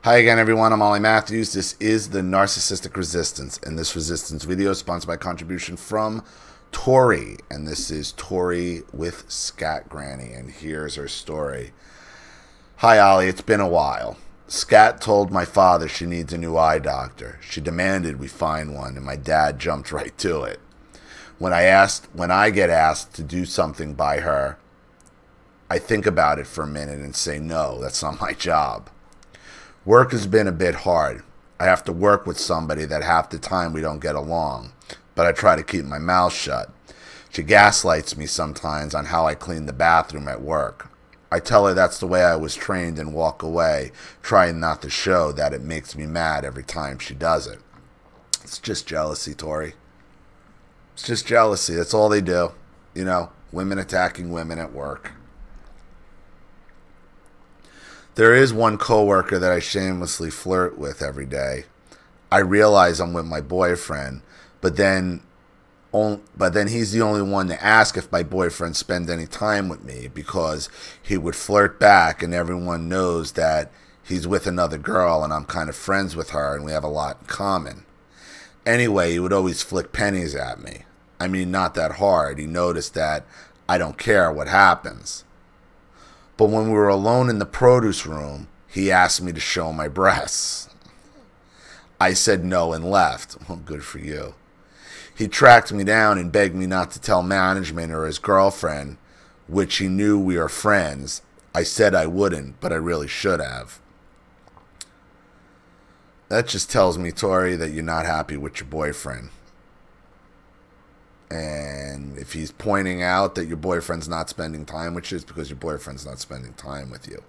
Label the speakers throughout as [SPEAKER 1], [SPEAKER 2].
[SPEAKER 1] Hi again, everyone. I'm Ollie Matthews. This is the Narcissistic Resistance, and this resistance video is sponsored by a contribution from Tori, and this is Tori with Scat Granny, and here's her story. Hi, Ollie. It's been a while. Scat told my father she needs a new eye doctor. She demanded we find one, and my dad jumped right to it. When I get asked to do something by her, I think about it for a minute and say, no, that's not my job. Work has been a bit hard. I have to work with somebody that half the time we don't get along, but I try to keep my mouth shut. She gaslights me sometimes on how I clean the bathroom at work. I tell her that's the way I was trained and walk away, trying not to show that it makes me mad every time she does it. It's just jealousy, Tori. It's just jealousy. That's all they do. You know, women attacking women at work. There is one coworker that I shamelessly flirt with every day. I realize I'm with my boyfriend, but then he's the only one to ask if my boyfriend spends any time with me, because he would flirt back and everyone knows that he's with another girl and I'm kind of friends with her and we have a lot in common. Anyway, he would always flick pennies at me. I mean, not that hard. He noticed that I don't care what happens. But when we were alone in the produce room, he asked me to show my breasts. I said no and left. Well, good for you. He tracked me down and begged me not to tell management or his girlfriend, which he knew we are friends. I said I wouldn't, but I really should have. That just tells me, Tori, that you're not happy with your boyfriend. And if he's pointing out that your boyfriend's not spending time with you, it's because your boyfriend's not spending time with you.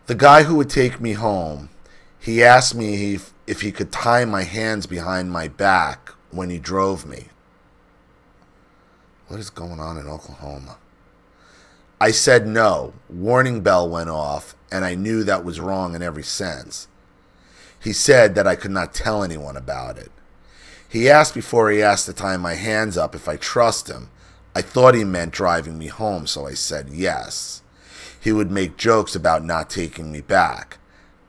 [SPEAKER 1] The guy who would take me home, he asked me if he could tie my hands behind my back when he drove me. What is going on in Oklahoma? I said no. Warning bell went off, and I knew that was wrong in every sense. He said that I could not tell anyone about it. He asked before he asked to tie my hands up if I trust him. I thought he meant driving me home, so I said yes. He would make jokes about not taking me back.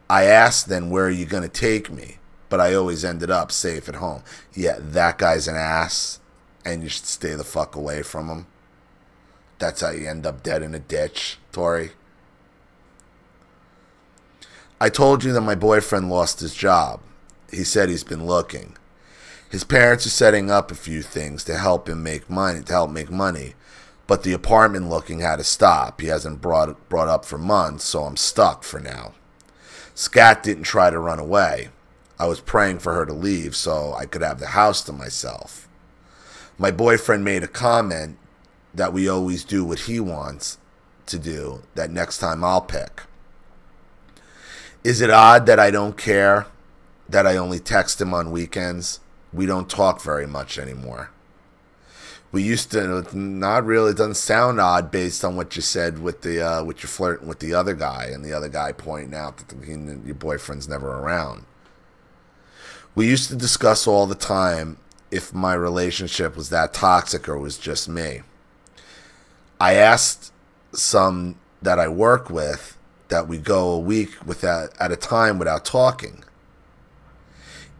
[SPEAKER 1] I asked then, where are you going to take me? But I always ended up safe at home. Yeah, that guy's an ass, and you should stay the fuck away from him. That's how you end up dead in a ditch, Tori. I told you that my boyfriend lost his job. He said he's been looking. His parents are setting up a few things to help him make money, but the apartment looking had to stop. He hasn't brought up for months, so I'm stuck for now. Scat didn't try to run away. I was praying for her to leave so I could have the house to myself. My boyfriend made a comment that we always do what he wants to do, that next time I'll pick. Is it odd that I don't care, that I only text him on weekends? We don't talk very much anymore. We used to, not really, it doesn't sound odd based on what you said with your flirting with the other guy, and the other guy pointing out that your boyfriend's never around. We used to discuss all the time if my relationship was that toxic or was just me. I asked some that I work with that we go a week at a time without talking.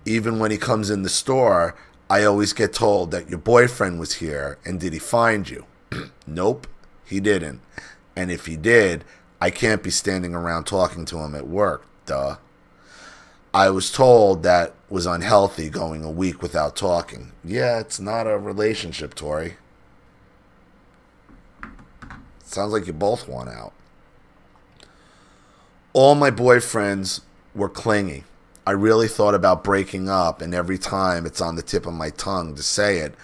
[SPEAKER 1] Even when he comes in the store, I always get told that your boyfriend was here and did he find you? Nope, he didn't. And if he did, I can't be standing around talking to him at work, duh. I was told that was unhealthy, going a week without talking. Yeah, it's not a relationship, Tori. Sounds like you both want out. All my boyfriends were clingy. I really thought about breaking up, and every time it's on the tip of my tongue to say it,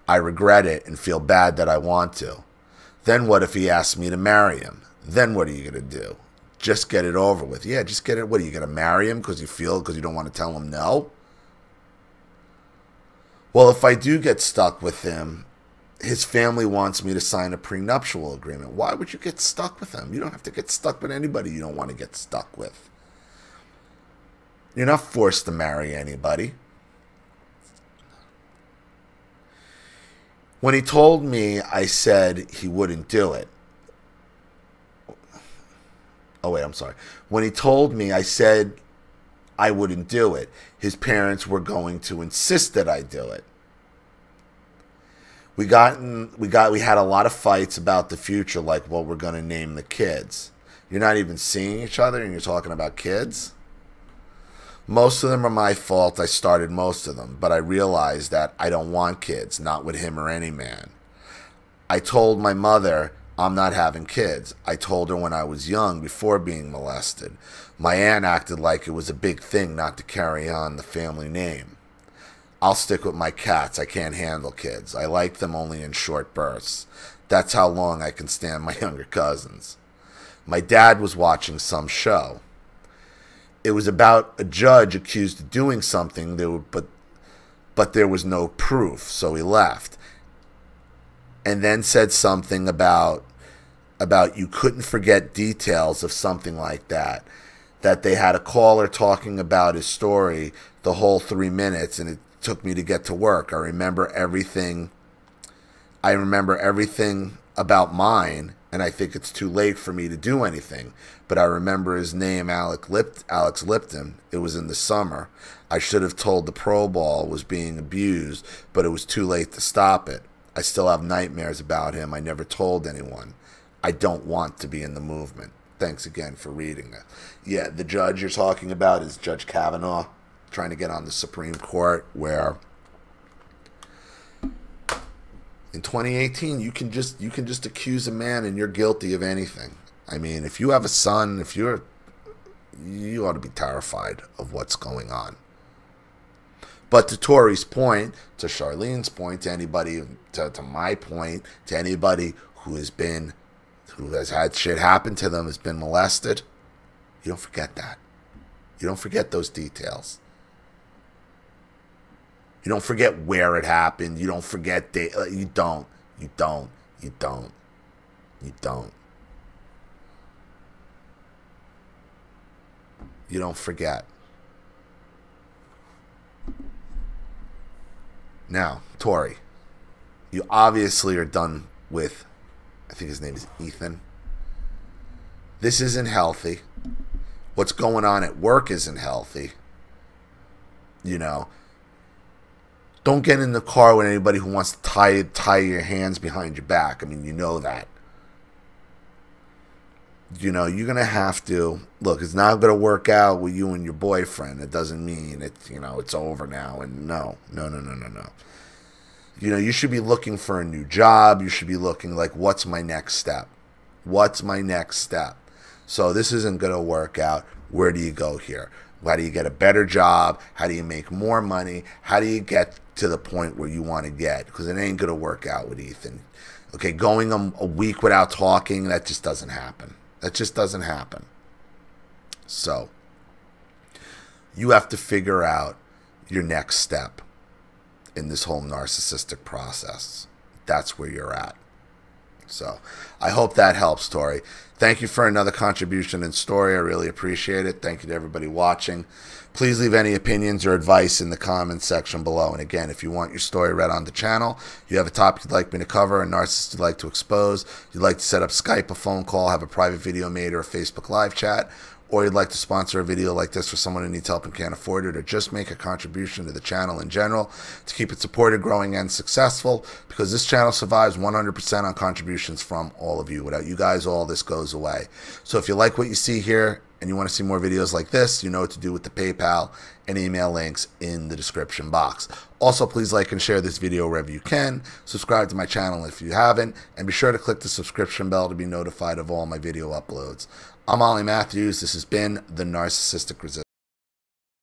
[SPEAKER 1] I regret it and feel bad that I want to. Then what if he asks me to marry him? Then what are you going to do? Just get it over with. Yeah, just get it. What, are you going to marry him because you don't want to tell him no? Well, if I do get stuck with him, his family wants me to sign a prenuptial agreement. Why would you get stuck with him? You don't have to get stuck with anybody you don't want to get stuck with. You're not forced to marry anybody. When he told me, I said he wouldn't do it. Oh, wait, I'm sorry. When he told me, I said I wouldn't do it. His parents were going to insist that I do it. We had a lot of fights about the future, like what we're going to name the kids. You're not even seeing each other and you're talking about kids? Most of them are my fault. I started most of them, but I realized that I don't want kids, not with him or any man. I told my mother I'm not having kids. I told her when I was young, before being molested. My aunt acted like it was a big thing not to carry on the family name. I'll stick with my cats. I can't handle kids. I like them only in short bursts. That's how long I can stand my younger cousins. My dad was watching some show. It was about a judge accused of doing something, but there was no proof, so he left. And then said something about you couldn't forget details of something like that. That they had a caller talking about his story the whole 3 minutes, and it took me to get to work. I remember everything about mine, and I think it's too late for me to do anything. But I remember his name, Alex Lipton. It was in the summer. I should have told the pro ball was being abused, but it was too late to stop it. I still have nightmares about him. I never told anyone. I don't want to be in the movement. Thanks again for reading that. Yeah, the judge you're talking about is Judge Kavanaugh, trying to get on the Supreme Court, where in 2018 you can just accuse a man and you're guilty of anything. I mean, if you have a son, you ought to be terrified of what's going on. But to Tori's point, to Charlene's point, to anybody, to my point, to anybody who has had shit happen to them, has been molested, you don't forget that. You don't forget those details. You don't forget where it happened. You don't forget you don't. You don't forget. Now, Tori, you obviously are done with, I think his name is Ethan. This isn't healthy. What's going on at work isn't healthy. You know, don't get in the car with anybody who wants to tie your hands behind your back. I mean, you know that. You know, you're going to have to, look, it's not going to work out with you and your boyfriend. It doesn't mean it's over now. And no. You know, you should be looking for a new job. You should be looking like, what's my next step? What's my next step? So this isn't going to work out. Where do you go here? How do you get a better job? How do you make more money? How do you get to the point where you want to get? Because it ain't going to work out with Ethan. Okay, going a week without talking, that just doesn't happen. That just doesn't happen. So you have to figure out your next step in this whole narcissistic process. That's where you're at. So I hope that helps, Tori. Thank you for another contribution and story. I really appreciate it. Thank you to everybody watching. Please leave any opinions or advice in the comments section below. And again, if you want your story read on the channel, you have a topic you'd like me to cover, a narcissist you'd like to expose, you'd like to set up Skype, a phone call, have a private video made, or a Facebook live chat, or you'd like to sponsor a video like this for someone who needs help and can't afford it, or just make a contribution to the channel in general to keep it supported, growing, and successful, because this channel survives 100% on contributions from all of you. Without you guys, all this goes away. So if you like what you see here and you want to see more videos like this, you know what to do with the PayPal and email links in the description box. Also, please like and share this video wherever you can. Subscribe to my channel if you haven't, and be sure to click the subscription bell to be notified of all my video uploads. I'm Ollie Matthews. This has been The Narcissistic Resistance.